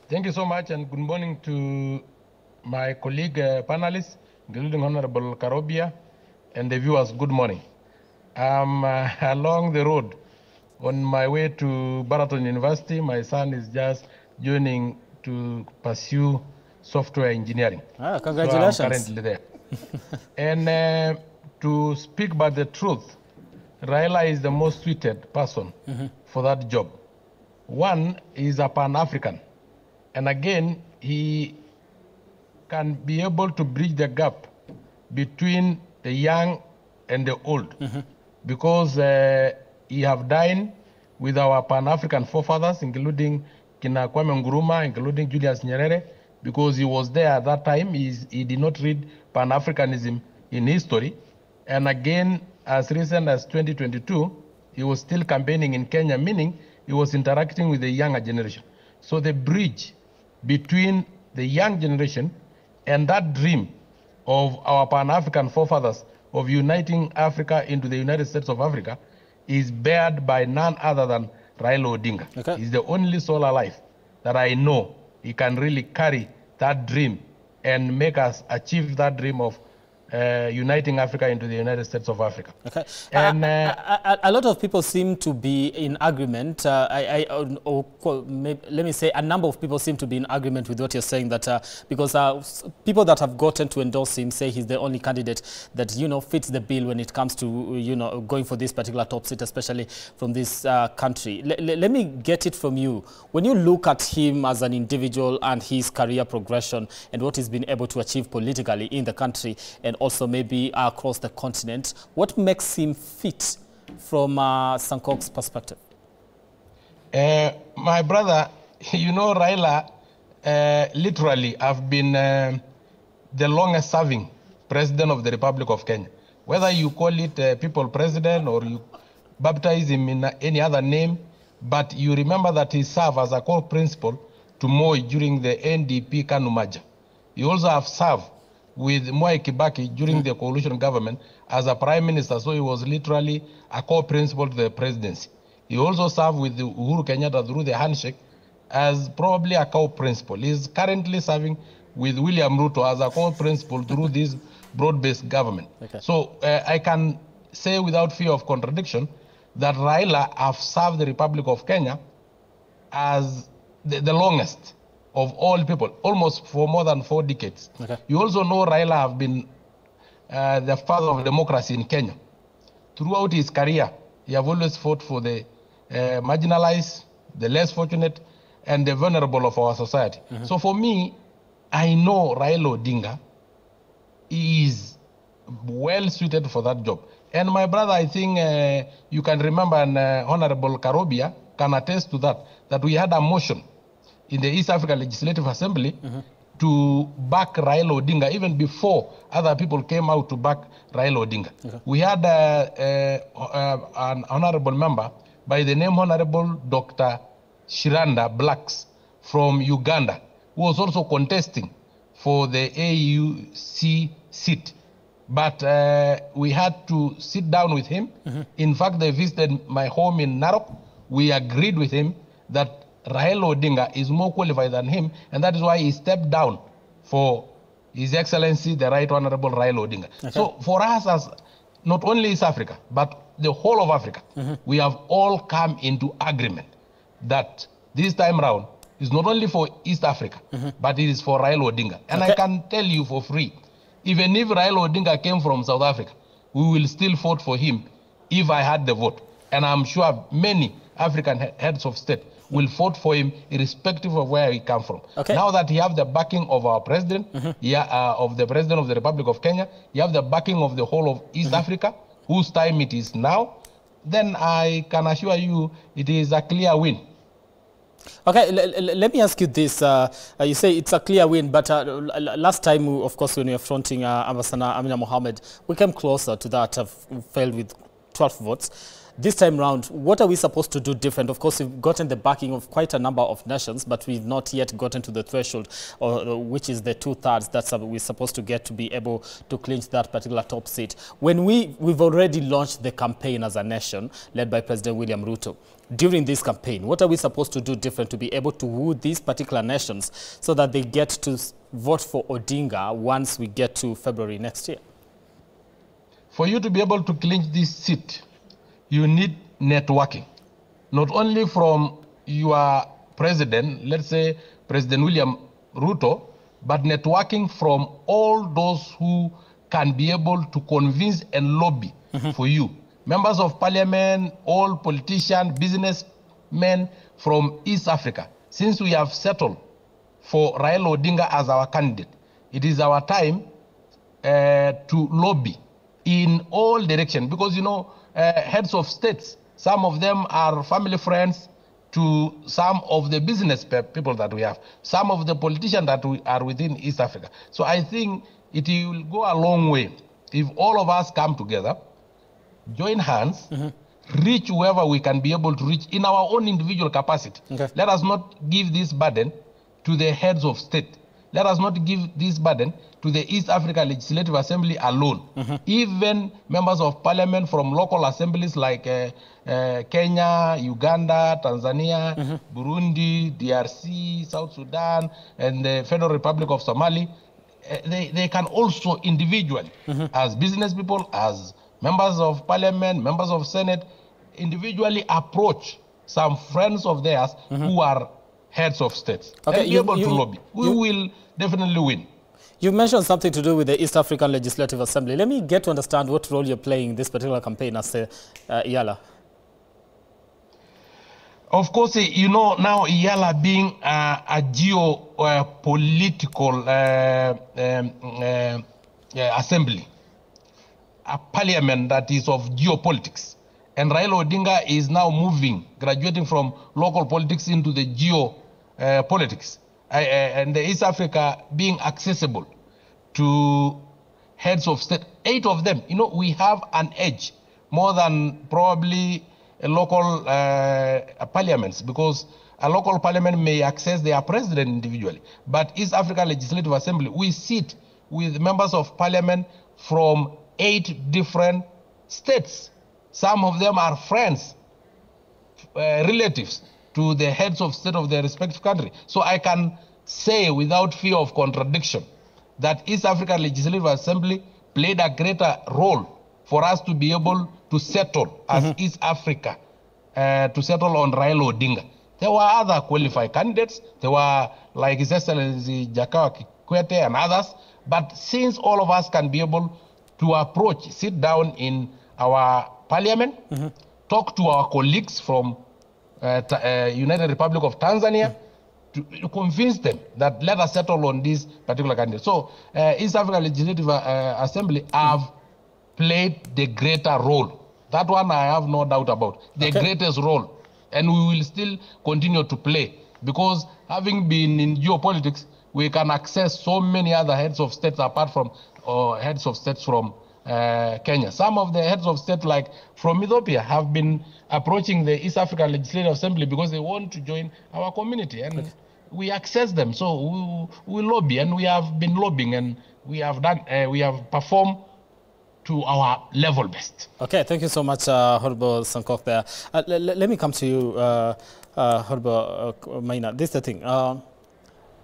Thank you so much, and good morning to my colleague panelists, including Honorable Karobia, and the viewers. Good morning. I'm along the road on my way to Baraton University. My son is just joining to pursue software engineering. Congratulations. So I'm currently there. And to speak about the truth, Raila is the most suited person for that job. One is a Pan-African. And again, he can be able to bridge the gap between the young and the old, because he have dined with our Pan-African forefathers, including Kina Kwame Nkrumah, including Julius Nyerere, because he was there at that time. He did not read Pan-Africanism in history. And again, as recent as 2022, he was still campaigning in Kenya, meaning he was interacting with the younger generation. So the bridge between the young generation and that dream of our Pan-African forefathers of uniting Africa into the United States of Africa is bared by none other than Raila Odinga. Okay. He's the only soul alive that I know he can really carry that dream and make us achieve that dream of uniting Africa into the United States of Africa. Okay. And a lot of people seem to be in agreement. Let me say a number of people seem to be in agreement with what you're saying, that because people that have gotten to endorse him say he's the only candidate that, fits the bill when it comes to, going for this particular top seat, especially from this country. Let me get it from you. When you look at him as an individual and his career progression and what he's been able to achieve politically in the country and also maybe across the continent, what makes him fit from Sankok's perspective? My brother, Raila, literally have been the longest serving president of the Republic of Kenya. Whether you call it people president or you baptize him in any other name, but you remember that he served as a core principal to Moi during the NDP KANU merger. He also have served with Mwai Kibaki during the coalition government as a prime minister, so he was literally a core principal to the presidency. He also served with Uhuru Kenyatta through the handshake as probably a core principal. He is currently serving with William Ruto as a core principal through this broad-based government. Okay. So I can say without fear of contradiction that Raila have served the Republic of Kenya as the longest of all people, almost for more than 4 decades. Okay. You also know Raila have been the father of democracy in Kenya. Throughout his career, he have always fought for the marginalized, the less fortunate, and the vulnerable of our society. So for me, I know Raila Odinga is well suited for that job. And my brother, I think you can remember, and Honorable Karobia can attest to that we had a motion in the East Africa Legislative Assembly to back Raila Odinga, even before other people came out to back Raila Odinga. Okay. We had an honorable member by the name Honorable Dr. Shiranda Blacks from Uganda, who was also contesting for the AUC seat. But we had to sit down with him. In fact, they visited my home in Narok. We agreed with him that Raila Odinga is more qualified than him, and that is why he stepped down for His Excellency, the Right Honorable Raila Odinga. Okay. So for us, as not only East Africa, but the whole of Africa, we have all come into agreement that this time round is not only for East Africa, but it is for Raila Odinga. And okay. I can tell you for free, even if Raila Odinga came from South Africa, we will still vote for him if I had the vote. And I'm sure many African heads of state will vote for him irrespective of where he come from. Okay. Now that he have the backing of our president, of the president of the Republic of Kenya, you have the backing of the whole of East Africa, whose time it is now, then I can assure you it is a clear win. Okay, let me ask you this. You say it's a clear win, but last time, of course, when we were fronting Ambassador Amina Mohammed, we came closer to that, failed with 12 votes. This time round, what are we supposed to do different? Of course, we've gotten the backing of quite a number of nations, but we've not yet gotten to the threshold, which is the 2/3 that we're supposed to get to be able to clinch that particular top seat. When we've already launched the campaign as a nation, led by President William Ruto. During this campaign, what are we supposed to do different to be able to woo these particular nations so that they get to vote for Odinga once we get to February next year? For you to be able to clinch this seat, you need networking, not only from your president, let's say President William Ruto, but networking from all those who can be able to convince and lobby for you. Members of parliament, all politicians, businessmen from East Africa. Since we have settled for Raila Odinga as our candidate, it is our time to lobby in all directions, because you know, heads of states, some of them are family friends to some of the business people that we have, some of the politicians that we are within East Africa. So I think it will go a long way if all of us come together, join hands, reach whoever we can be able to reach in our own individual capacity. Okay. Let us not give this burden to the heads of state. Let us not give this burden to the East Africa Legislative Assembly alone. Even members of parliament from local assemblies like Kenya, Uganda, Tanzania, Burundi, DRC, South Sudan, and the Federal Republic of Somalia, they can also individually, as business people, as members of parliament, members of Senate, individually approach some friends of theirs who are heads of states, and be able to lobby. We will definitely win. You mentioned something to do with the East African Legislative Assembly. Let me get to understand what role you're playing in this particular campaign as Iyala. Of course, you know, now Iyala being a geopolitical assembly, a parliament that is of geopolitics. And Raila Odinga is now moving, graduating from local politics into the geopolitics. And the East Africa being accessible to heads of state, 8 of them. You know, we have an edge more than probably local parliaments, because a local parliament may access their president individually. But East Africa Legislative Assembly, we sit with members of parliament from 8 different states. Some of them are friends, relatives to the heads of state of their respective country. So I can say without fear of contradiction that East Africa Legislative Assembly played a greater role for us to be able to settle as East Africa, to settle on Raila Odinga. There were other qualified candidates. There were like His Excellency Jakaya Kikwete and others. But since all of us can be able to approach, sit down in our parliament, talk to our colleagues from United Republic of Tanzania, to convince them that let us settle on this particular candidate. So East Africa Legislative Assembly have played the greater role. That one I have no doubt about. The greatest role. And we will still continue to play, because having been in geopolitics, we can access so many other heads of states apart from heads of states from Kenya. Some of the heads of state, like from Ethiopia, have been approaching the East African Legislative Assembly because they want to join our community, and we access them. So we lobby, and we have been lobbying, and we have done, we have performed to our level best. Okay, thank you so much, Honorable Sankok there. Let me come to you, Honorable Maina. This is the thing.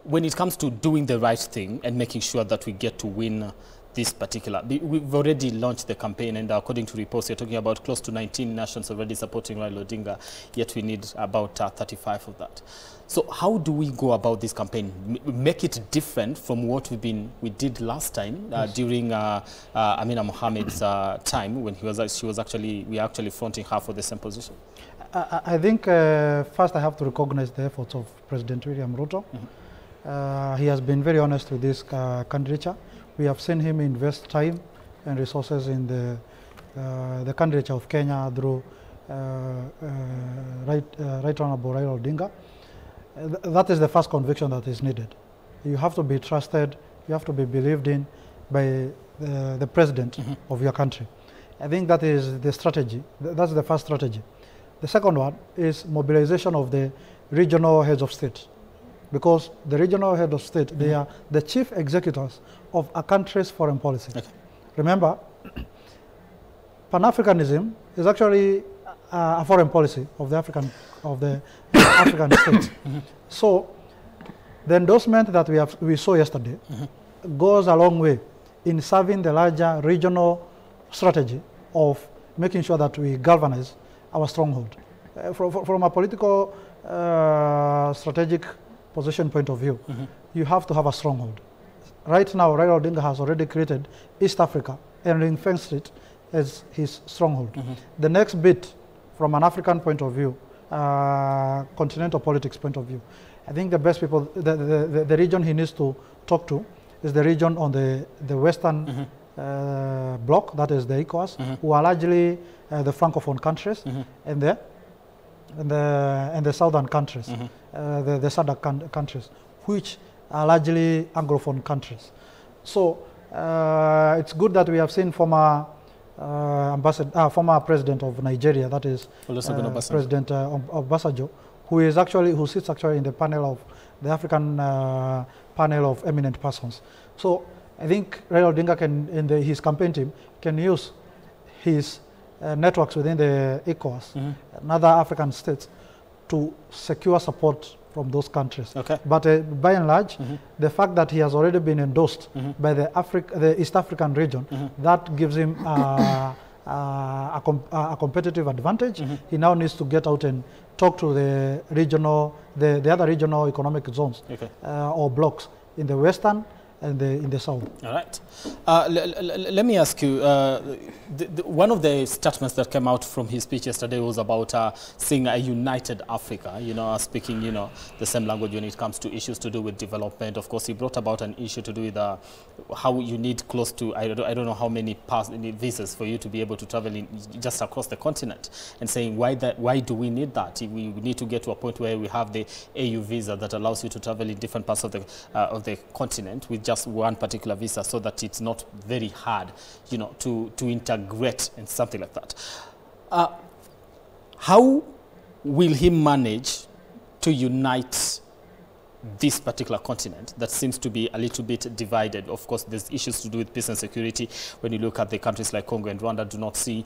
When it comes to doing the right thing and making sure that we get to win this particular, we've already launched the campaign, and according to reports, you're talking about close to 19 nations already supporting Raila Odinga, yet we need about 35 of that. So how do we go about this campaign? Make it different from what we did last time during Amina Mohamed's time, when we were actually fronting her for the same position? I think first I have to recognize the efforts of President William Ruto. He has been very honest with this candidature. We have seen him invest time and resources in the candidature of Kenya through Right Honorable Raila Odinga. That is the first conviction that is needed. You have to be trusted, you have to be believed in by the president of your country. I think that is the strategy. That's the first strategy. The second one is mobilization of the regional heads of state, because the regional head of state, they are the chief executors of a country's foreign policy. Okay. Remember, Pan-Africanism is actually a foreign policy of the African states. So the endorsement that we saw yesterday goes a long way in serving the larger regional strategy of making sure that we galvanize our stronghold. From a political strategic position point of view, you have to have a stronghold. Right now, Raila Odinga has already created East Africa and ring-fenced it as his stronghold. The next bit, from an African point of view, continental politics point of view, I think the best people, the region he needs to talk to is the region on the western bloc, that is the ECOWAS, who are largely the Francophone countries, and the southern countries, the SADC countries, which are largely Anglophone countries. So it's good that we have seen former president of Nigeria, that is President Obasanjo, who sits actually in the panel of the African panel of eminent persons. So I think Raila Odinga can, in his campaign team, can use his networks within the ECOWAS and other African states to secure support from those countries. Okay. But by and large, the fact that he has already been endorsed by the East African region, that gives him a competitive advantage. He now needs to get out and talk to the other regional economic zones or blocks in the western and in the south. All right. Let me ask you, one of the statements that came out from his speech yesterday was about seeing a united Africa, speaking, the same language when it comes to issues to do with development. Of course, he brought about an issue to do with how you need close to, I don't know how many visas for you to be able to travel just across the continent, and saying why do we need that? We need to get to a point where we have the AU visa that allows you to travel in different parts of the continent with just one particular visa, so that it's not very hard, to integrate and something like that. How will he manage to unite this particular continent that seems to be a little bit divided? Of course, there's issues to do with peace and security. When you look at the countries like Congo and Rwanda, do not see,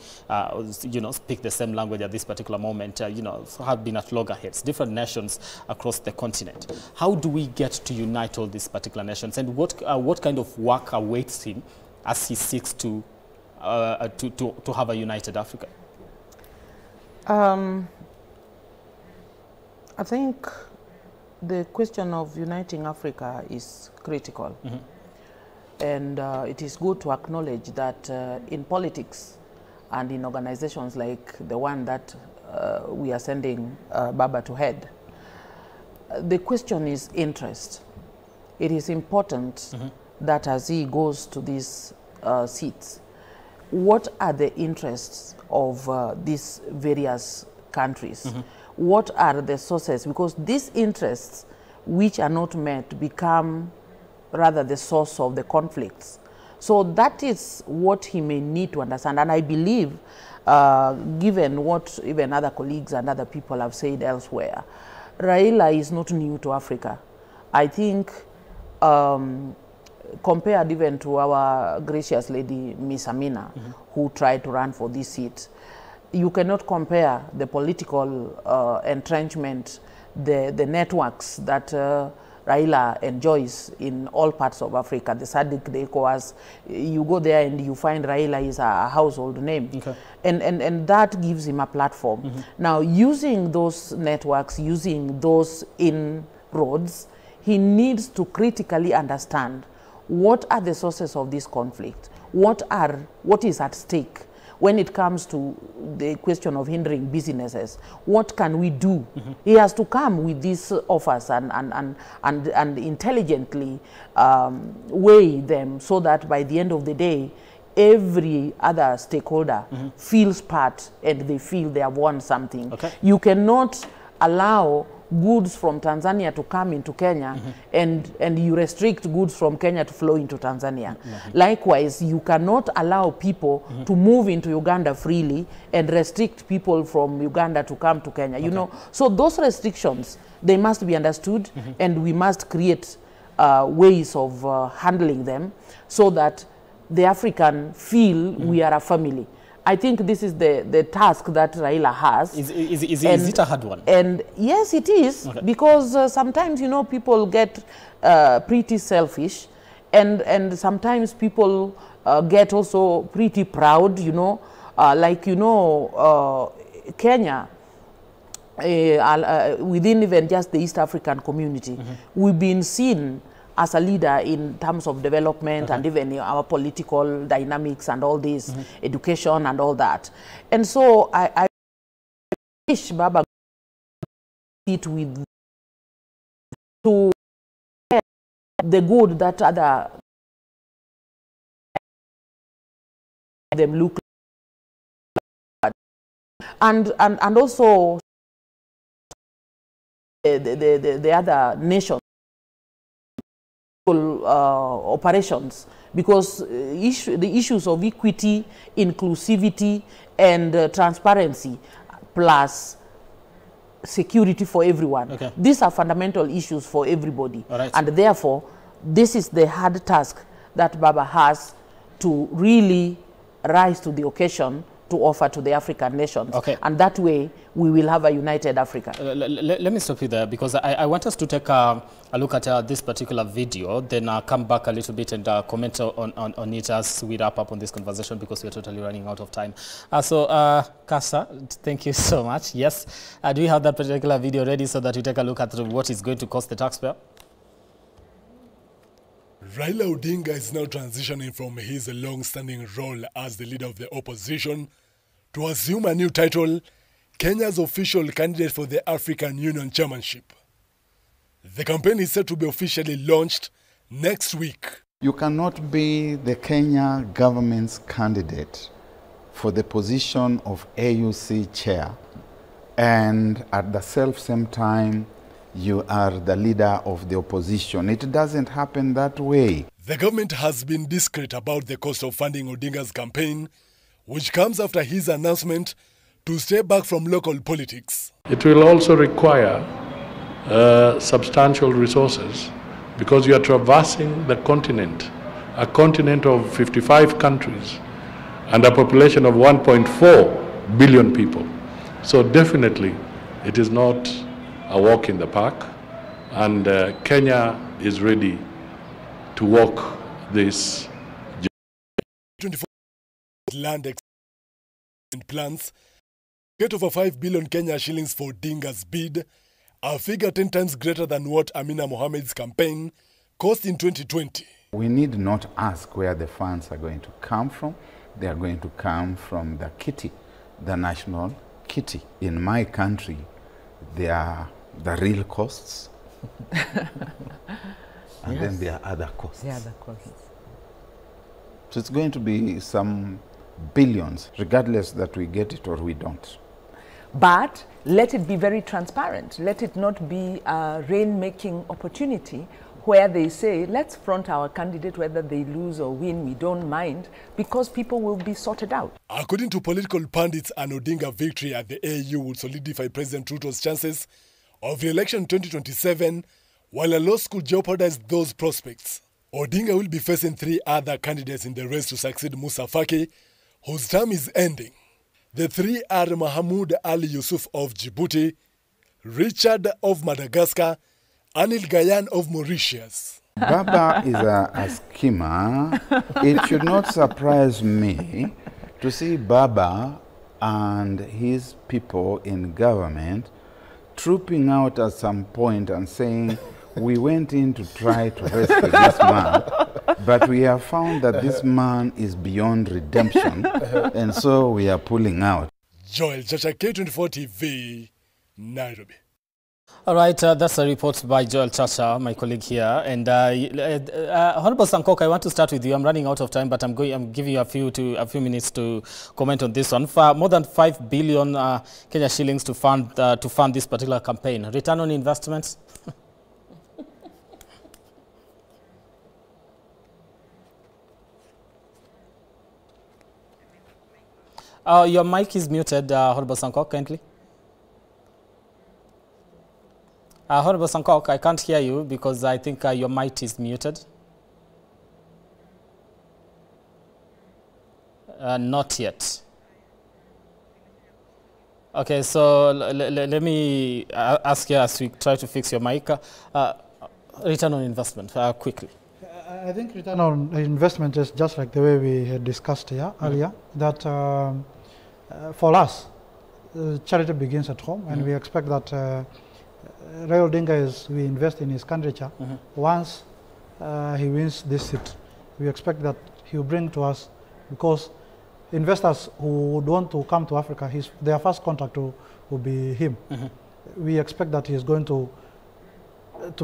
speak the same language at this particular moment, have been at loggerheads, different nations across the continent. How do we get to unite all these particular nations, and what kind of work awaits him as he seeks to have a united Africa? I think the question of uniting Africa is critical. And it is good to acknowledge that in politics and in organizations like the one that we are sending Baba to head, the question is interest. It is important that as he goes to these seats, what are the interests of these various countries? What are the sources? Because these interests, which are not met, become rather the source of the conflicts. So that is what he may need to understand. And I believe, given what even other colleagues and other people have said elsewhere, Raila is not new to Africa. I think, compared even to our gracious lady, Miss Amina, who tried to run for this seat, you cannot compare the political entrenchment, the networks that Raila enjoys in all parts of Africa, the SADC, the ECOWAS. You go there and you find Raila is a household name. And that gives him a platform. Now, using those networks, using those inroads, he needs to critically understand what are the sources of this conflict, what is at stake. When it comes to the question of hindering businesses, what can we do? He has to come with these offers and intelligently weigh them, so that by the end of the day, every other stakeholder feels part and they feel they have won something. You cannot allow goods from Tanzania to come into Kenya, and you restrict goods from Kenya to flow into Tanzania. Likewise, you cannot allow people to move into Uganda freely and restrict people from Uganda to come to Kenya. You know, so those restrictions, they must be understood, and we must create ways of handling them so that the African feel we are a family. I think this is the task that Raila has. Is it a hard one? And yes, it is, because sometimes, you know, people get pretty selfish, and sometimes people get also pretty proud, you know, like, you know, Kenya, within even just the East African community, we've been seen as a leader in terms of development and even our political dynamics and all this, education and all that. And so I wish Baba it with to the good that other them look like, and also the other nations operations, because the issues of equity, inclusivity, and transparency, plus security for everyone. These are fundamental issues for everybody. And therefore, this is the hard task that Baba has to really rise to the occasion to offer to the African nations. And that way, we will have a united Africa. Let me stop you there, because I want us to take a look at this particular video, then come back a little bit and comment on it as we wrap up on this conversation, because we're totally running out of time. Kasa, thank you so much. Yes, do we have that particular video ready so that we take a look at what is going to cost the taxpayer? Raila Odinga is now transitioning from his long-standing role as the leader of the opposition to assume a new title, Kenya's official candidate for the African Union chairmanship. The campaign is set to be officially launched next week. You cannot be the Kenya government's candidate for the position of AUC chair, and at the same time, you are the leader of the opposition. It doesn't happen that way. The government has been discreet about the cost of funding Odinga's campaign, which comes after his announcement to stay back from local politics. It will also require substantial resources, because you are traversing the continent, a continent of 55 countries and a population of 1.4 billion people. So definitely it is not a walk in the park, and Kenya is ready to walk this journey. 24 land plans get over 5 billion Kenya shillings for Odinga's bid, a figure 10 times greater than what Amina Mohamed's campaign cost in 2020. We need not ask where the funds are going to come from. They are going to come from the kitty, the national kitty. In my country, they are the real costs, and then there are other costs. The other costs. So it's going to be some billions, regardless that we get it or we don't. But let it be very transparent. Let it not be a rain-making opportunity where they say, let's front our candidate, whether they lose or win, we don't mind, because people will be sorted out. According to political pundits, an Odinga victory at the AU would solidify President Ruto's chances of re-election in 2027, while a loss could jeopardize those prospects. Odinga will be facing 3 other candidates in the race to succeed Musa Faki, whose term is ending. The 3 are Mahmoud Ali Yusuf of Djibouti, Richard of Madagascar, Anil Gayan of Mauritius. Baba is a schemer. It should not surprise me to see Baba and his people in government trooping out at some point and saying, we went in to try to rescue this man, but we have found that this man is beyond redemption, and so we are pulling out. Joel Chacha, K24 TV, Nairobi. All right, that's a report by Joel Chacha, my colleague here. And Honorable Sankok, I want to start with you. I'm running out of time, but I'm giving you a few minutes to comment on this one. For more than 5 billion Kenya shillings to fund this particular campaign. Return on investments? Your mic is muted, Honorable Sankok, kindly. Honorable Sankok, I can't hear you because I think your mic is muted. Not yet. Okay, so let me ask you as we try to fix your mic. Return on investment, quickly. I think return on investment is just like the way we had discussed here earlier, that for us, charity begins at home, and we expect that Raila Odinga, we invest in his candidature. Once he wins this seat, we expect that he will bring to us, because investors who would want to come to Africa, their first contact will be him. We expect that he is going to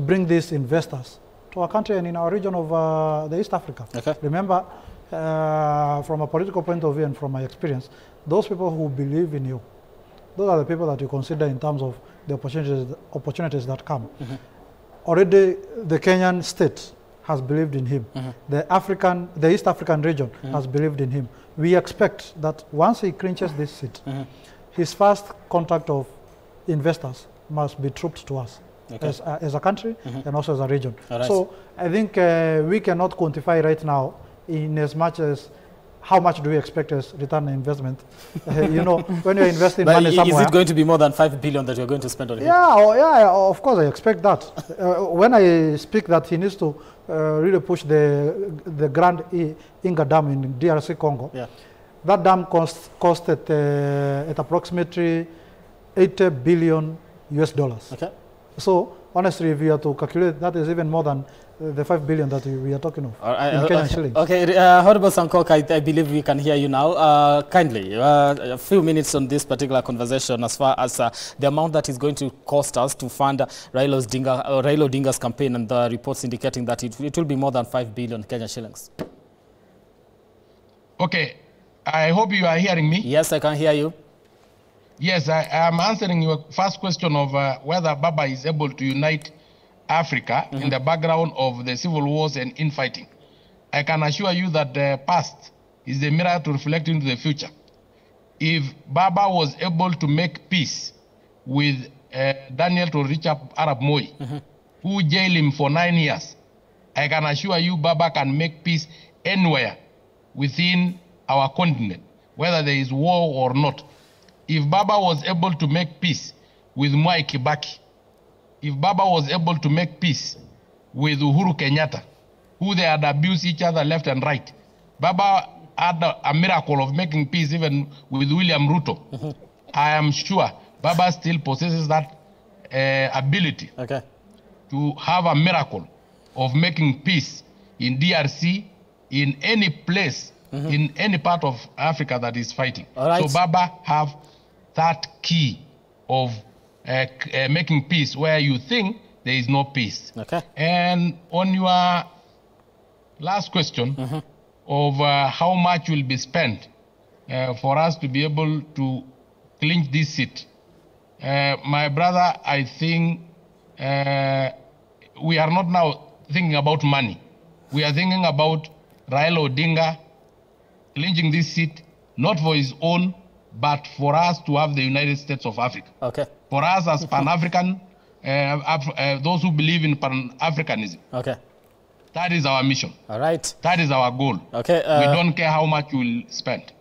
bring these investors to our country and in our region of the East Africa. Okay. Remember, from a political point of view and from my experience, those people who believe in you, those are the people that you consider in terms of the opportunities that come. Already the Kenyan state has believed in him. The East African region has believed in him. We expect that once he clinches this seat, his first contact of investors must be trooped to us. Okay. As a country and also as a region. Right. So I think we cannot quantify right now in as much as how much do we expect as return on investment. You know, when you're investing money somewhere. Is it going to be more than 5 billion that you're going to spend on him? Yeah, of course I expect that. When I speak that he needs to really push the Grand Inga Dam in DRC Congo, that dam costed at approximately $80 billion US. Okay. So honestly, if you are to calculate, that is even more than the 5 billion that we are talking of in Kenyan shillings. Okay, Honorable Sankok, I believe we can hear you now. Kindly, a few minutes on this particular conversation as far as the amount that is going to cost us to fund Raila Odinga's campaign, and the reports indicating that it will be more than 5 billion Kenyan shillings. Okay, I hope you are hearing me. Yes, I can hear you. Yes, I am answering your first question of whether Baba is able to unite Africa in the background of the civil wars and infighting. I can assure you that the past is the mirror to reflect into the future. If Baba was able to make peace with Daniel Torricha Arab Moi, who jailed him for 9 years, I can assure you Baba can make peace anywhere within our continent, whether there is war or not. If Baba was able to make peace with Mwai Kibaki, if Baba was able to make peace with Uhuru Kenyatta, who they had abused each other left and right, Baba had a miracle of making peace even with William Ruto. I am sure Baba still possesses that ability to have a miracle of making peace in DRC, in any place, in any part of Africa that is fighting. So Baba have that key of making peace where you think there is no peace. Okay. And on your last question of how much will be spent for us to be able to clinch this seat, my brother, I think we are not now thinking about money. We are thinking about Raila Odinga clinching this seat, not for his own, but for us to have the United States of Africa. Okay. For us as Pan-African, those who believe in Pan-Africanism. Okay. That is our mission. All right. That is our goal. Okay. We don't care how much we'll spend.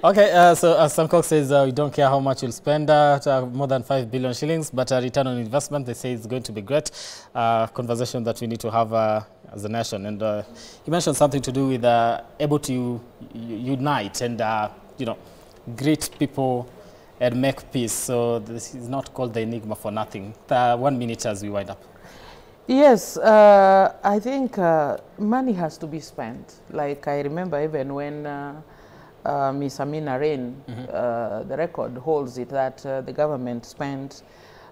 Okay. So as Sankok says, we don't care how much we'll spend, more than 5 billion shillings, but return on investment, they say it's going to be great. Conversation that we need to have as a nation. And you mentioned something to do with able to unite and, you know, greet people and make peace. So this is not called the enigma for nothing. 1 minute as we wind up. Yes, I think money has to be spent. Like I remember even when Miss Amina Rain, the record holds it that the government spent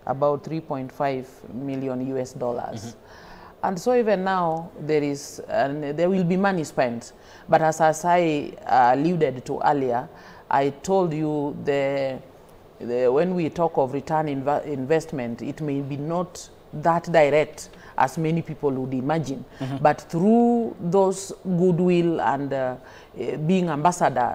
about 3.5 million US dollars. And so even now there will be money spent. But as I alluded to earlier, I told you when we talk of return investment, it may be not that direct as many people would imagine, but through those goodwill and being ambassador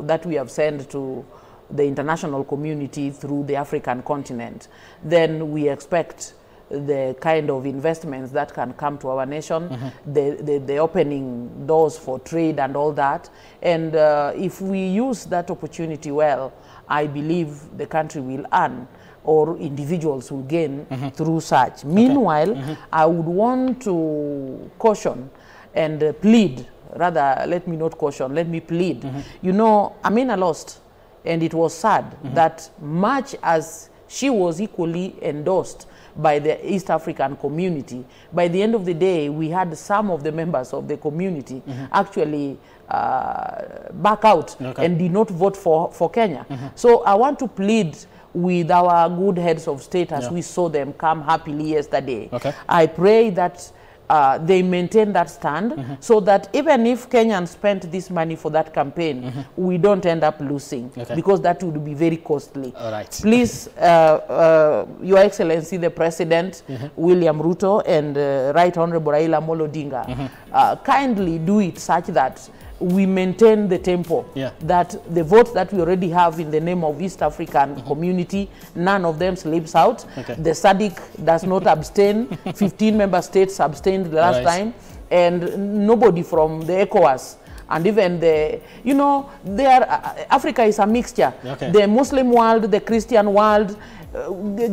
that we have sent to the international community through the African continent, then we expect the kind of investments that can come to our nation, the opening doors for trade and all that. And if we use that opportunity well, I believe the country will earn, or individuals will gain through such. Meanwhile, I would want to caution and plead, rather let me not caution, let me plead. You know, Amina lost, and it was sad that much as she was equally endorsed by the East African community, by the end of the day, we had some of the members of the community actually back out and did not vote for Kenya. So I want to plead with our good heads of state as we saw them come happily yesterday. I pray that they maintain that stand so that even if Kenyans spent this money for that campaign, we don't end up losing, because that would be very costly. Please, Your Excellency the President, William Ruto, and Right Honorable Raila Odinga, kindly do it such that we maintain the tempo, that the votes that we already have in the name of East African community, none of them slips out. The SADC does not abstain. 15 member states abstained the last time, and nobody from the ECOWAS. And even the, you know, Africa is a mixture. The Muslim world, the Christian world,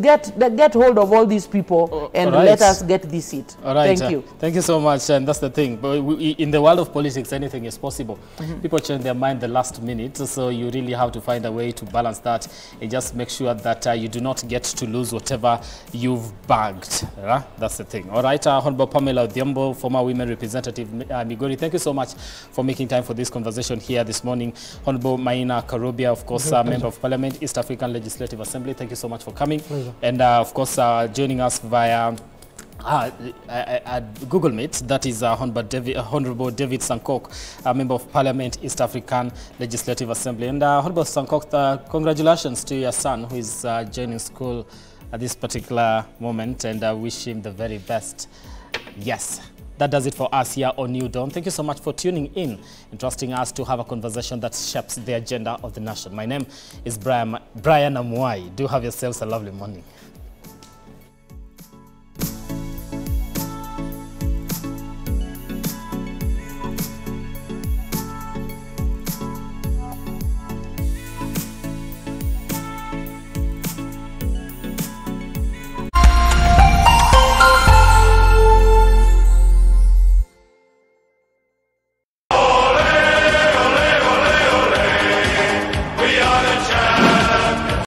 get hold of all these people and let us get this seat. Thank you. Thank you so much. And that's the thing. But in the world of politics, anything is possible. People change their mind the last minute, so you really have to find a way to balance that and just make sure that you do not get to lose whatever you've bagged. That's the thing. All right, Honorable Pamela Odhiambo, former women representative, Migori, thank you so much for making time for this conversation here this morning. Honorable Maina Karobia, of course, Member of Parliament, East African Legislative Assembly, thank you so much for coming. And of course, joining us via Google Meet, that is Honorable David Sankok, Member of Parliament, East African Legislative Assembly. And Honorable Sankok, congratulations to your son who is joining school at this particular moment, and I wish him the very best. Yes. That does it for us here on New Dawn. Thank you so much for tuning in and trusting us to have a conversation that shapes the agenda of the nation. My name is Brian Amuai. Do have yourselves a lovely morning.